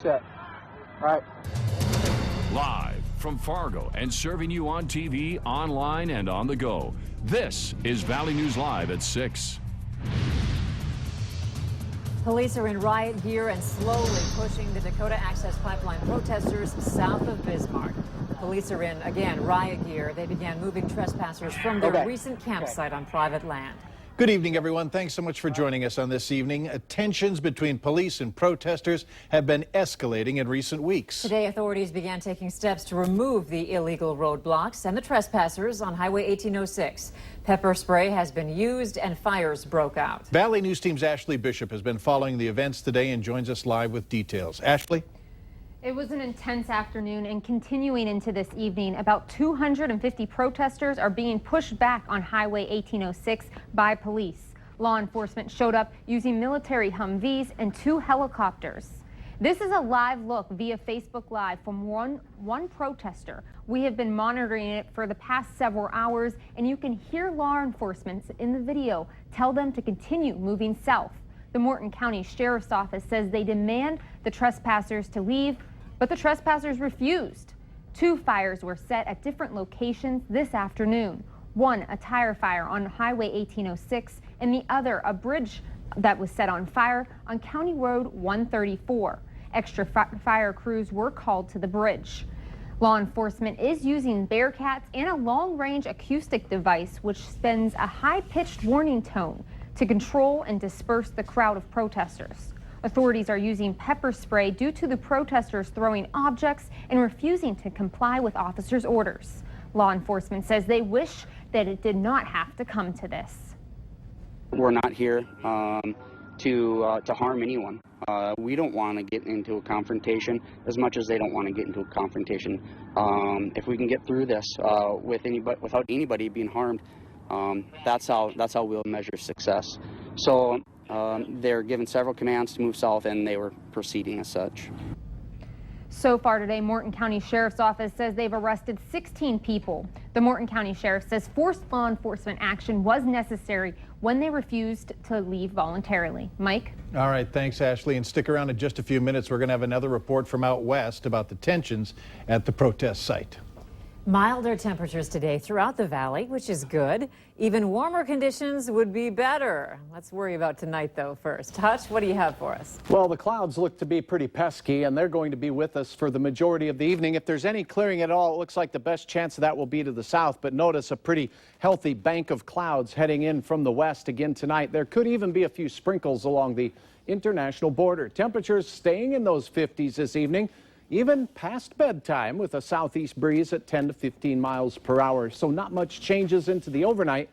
Set. All right. Live from Fargo and serving you on TV, online, and on the go. This is Valley News Live at 6. Police are in riot gear and slowly pushing the Dakota Access Pipeline protesters south of Bismarck. Police are in, again, riot gear. They began moving trespassers from their recent campsite on private land. Good evening, everyone. Thanks so much for joining us on this evening. Tensions between police and protesters have been escalating in recent weeks. Today, authorities began taking steps to remove the illegal roadblocks and the trespassers on Highway 1806. Pepper spray has been used and fires broke out. Valley News Team's Ashley Bishop has been following the events today and joins us live with details. Ashley? It was an intense afternoon, and continuing into this evening, about 250 protesters are being pushed back on Highway 1806 by police. Law enforcement showed up using military Humvees and 2 helicopters. This is a live look via Facebook Live from one protester. We have been monitoring it for the past several hours, and you can hear law enforcement in the video tell them to continue moving south. The Morton County Sheriff's Office says they demand the trespassers to leave, but the trespassers refused. 2 fires were set at different locations this afternoon. One, a tire fire on Highway 1806, and the other, a bridge that was set on fire on County Road 134. Extra fire crews were called to the bridge. Law enforcement is using Bearcats and a long-range acoustic device which sends a high-pitched warning tone to control and disperse the crowd of protesters. Authorities are using pepper spray due to the protesters throwing objects and refusing to comply with officers' orders. Law enforcement says they wish that it did not have to come to this. We're not here to harm anyone. We don't want to get into a confrontation as much as they don't want to get into a confrontation. If we can get through this without anybody being harmed, that's how we'll measure success. So they're given several commands to move south, and they were proceeding as such. So far today, Morton County Sheriff's Office says they've arrested 16 people. The Morton County Sheriff says forced law enforcement action was necessary when they refused to leave voluntarily. Mike? All right, thanks, Ashley. And stick around in just a few minutes. We're going to have another report from out west about the tensions at the protest site. Milder temperatures today throughout the valley, which is good. Even warmer conditions would be better. Let's worry about tonight, though, first. Hutch, what do you have for us? Well, the clouds look to be pretty pesky, and they're going to be with us for the majority of the evening. If there's any clearing at all, it looks like the best chance of that will be to the south. But notice a pretty healthy bank of clouds heading in from the west again tonight. There could even be a few sprinkles along the international border. Temperatures staying in those 50s this evening, even past bedtime, with a southeast breeze at 10 to 15 miles per hour. So not much changes into the overnight.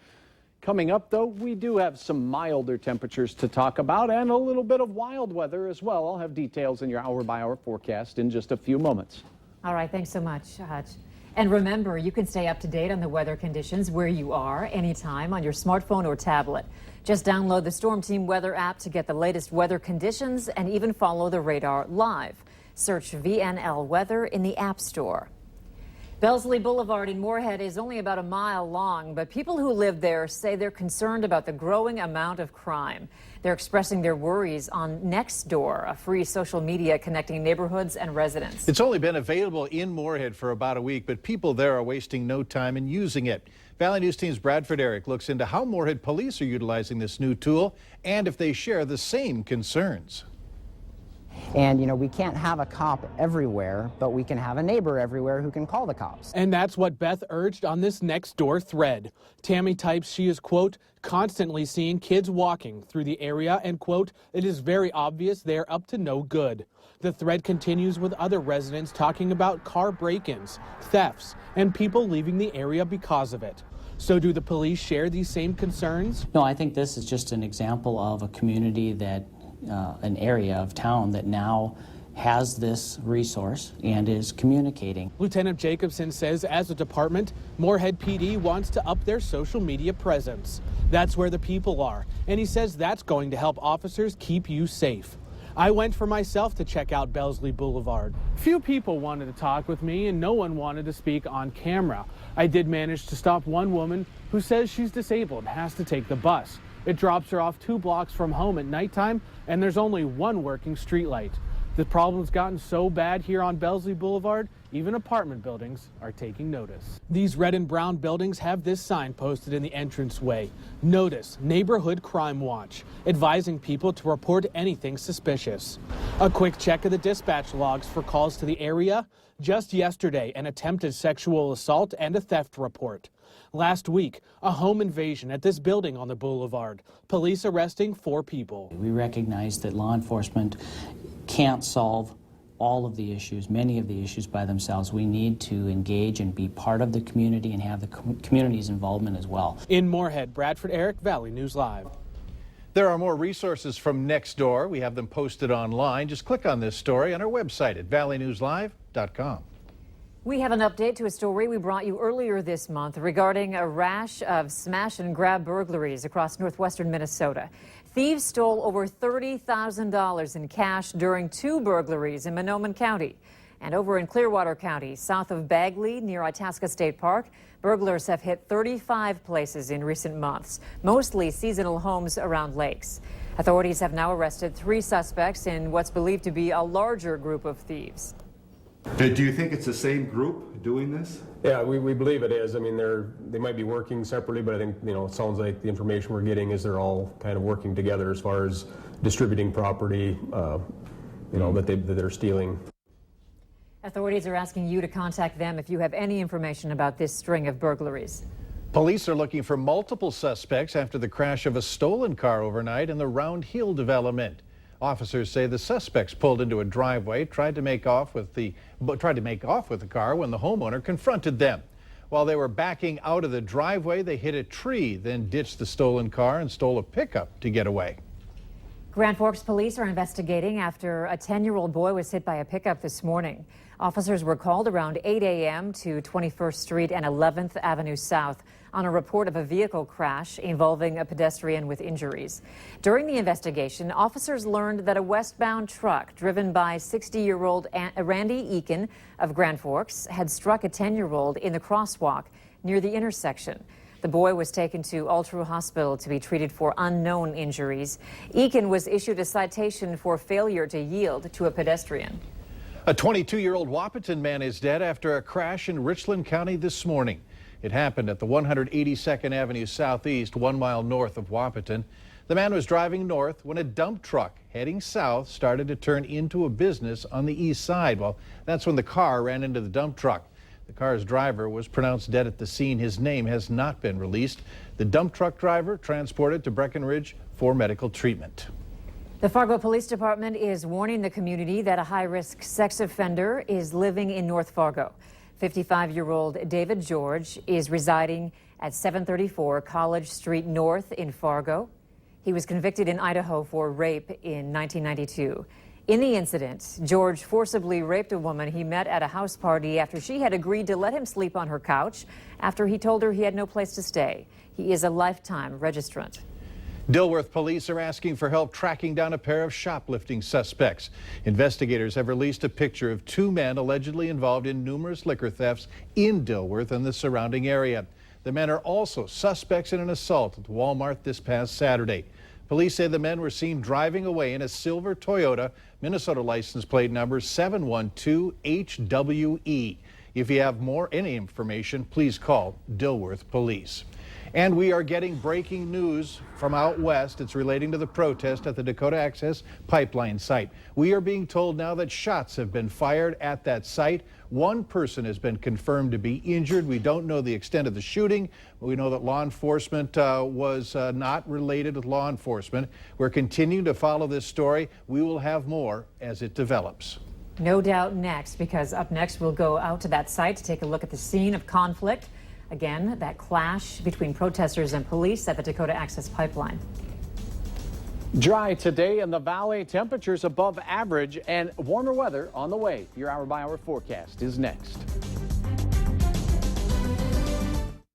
Coming up, though, we do have some milder temperatures to talk about and a little bit of wild weather as well. I'll have details in your hour-by-hour forecast in just a few moments. All right, thanks so much, Hutch. And remember, you can stay up to date on the weather conditions where you are anytime on your smartphone or tablet. Just download the Storm Team weather app to get the latest weather conditions and even follow the radar live. Search VNL Weather in the App Store. Bellesley Boulevard in Moorhead is only about a mile long, but people who live there say they're concerned about the growing amount of crime. They're expressing their worries on Nextdoor, a free social media connecting neighborhoods and residents. It's only been available in Moorhead for about a week, but people there are wasting no time in using it. Valley News Team's Bradford Eric looks into how Moorhead police are utilizing this new tool and if they share the same concerns. And, you know, we can't have a cop everywhere, but we can have a neighbor everywhere who can call the cops. And that's what Beth urged on this Nextdoor thread. Tammy types she is, quote, constantly seeing kids walking through the area and, quote, it is very obvious they're up to no good. The thread continues with other residents talking about car break-ins, thefts, and people leaving the area because of it. So do the police share these same concerns? No, I think this is just an example of a community that an area of town that now has this resource and is communicating. Lieutenant Jacobson says as a department, Moorhead PD wants to up their social media presence. That's where the people are, and he says that's going to help officers keep you safe. I went for myself to check out Bellesley Boulevard. Few people wanted to talk with me and no one wanted to speak on camera. I did manage to stop one woman who says she's disabled and has to take the bus. It drops her off 2 blocks from home at nighttime, and there's only one working streetlight. The problem's gotten so bad here on Bellesley Boulevard, even apartment buildings are taking notice. These red and brown buildings have this sign posted in the entranceway. Notice, Neighborhood Crime Watch, advising people to report anything suspicious. A quick check of the dispatch logs for calls to the area. Just yesterday, an attempted sexual assault and a theft report. Last week, a home invasion at this building on the boulevard. Police arresting 4 people. We recognize that law enforcement can't solve all of the issues, many of the issues by themselves. We need to engage and be part of the community and have the community's involvement as well. In Moorhead, Bradford Eric, Valley News Live. There are more resources from Nextdoor. We have them posted online. Just click on this story on our website at valleynewslive.com. We have an update to a story we brought you earlier this month regarding a rash of smash and grab burglaries across northwestern Minnesota. Thieves stole over $30,000 in cash during 2 burglaries in Mahnomen County. And over in Clearwater County, south of Bagley, near Itasca State Park, burglars have hit 35 places in recent months, mostly seasonal homes around lakes. Authorities have now arrested 3 suspects in what's believed to be a larger group of thieves. Do you think it's the same group doing this? Yeah, we believe it is. I mean, they might be working separately, but I think, it sounds like the information we're getting is they're all kind of working together as far as distributing property, that they're stealing. Authorities are asking you to contact them if you have any information about this string of burglaries. Police are looking for multiple suspects after the crash of a stolen car overnight in the Round Hill development. Officers say the suspects pulled into a driveway, tried to make off with the car when the homeowner confronted them. While they were backing out of the driveway, they hit a tree, then ditched the stolen car and stole a pickup to get away. Grand Forks police are investigating after a 10-year-old boy was hit by a pickup this morning. Officers were called around 8 a.m. to 21st Street and 11th Avenue South on a report of a vehicle crash involving a pedestrian with injuries. During the investigation, officers learned that a westbound truck driven by 60-year-old Randy Eakin of Grand Forks had struck a 10-year-old in the crosswalk near the intersection. The boy was taken to Altru Hospital to be treated for unknown injuries. Eakin was issued a citation for failure to yield to a pedestrian. A 22-year-old Wahpeton man is dead after a crash in Richland County this morning. It happened at the 182nd Avenue Southeast, 1 mile north of Wahpeton. The man was driving north when a dump truck heading south started to turn into a business on the east side. Well, that's when the car ran into the dump truck. The car's driver was pronounced dead at the scene. His name has not been released. The dump truck driver transported to Breckenridge for medical treatment. The Fargo Police Department is warning the community that a high-risk sex offender is living in North Fargo. 55-year-old David George is residing at 734 College Street North in Fargo. He was convicted in Idaho for rape in 1992. In the incident, George forcibly raped a woman he met at a house party after she had agreed to let him sleep on her couch after he told her he had no place to stay. He is a lifetime registrant. Dilworth police are asking for help tracking down a pair of shoplifting suspects. Investigators have released a picture of 2 men allegedly involved in numerous liquor thefts in Dilworth and the surrounding area. The men are also suspects in an assault at Walmart this past Saturday. Police say the men were seen driving away in a silver Toyota, Minnesota license plate number 712HWE. If you have any information, please call Dilworth Police. And we are getting breaking news from out west. It's relating to the protest at the Dakota Access Pipeline site. We are being told now that shots have been fired at that site. 1 person has been confirmed to be injured. We don't know the extent of the shooting, but we know that law enforcement was not related with law enforcement. We're continuing to follow this story. We will have more as it develops. No doubt next, because up next we'll go out to that site to take a look at the scene of conflict. Again, that clash between protesters and police at the Dakota Access Pipeline. Dry today in the valley, temperatures above average and warmer weather on the way. Your hour-by-hour forecast is next.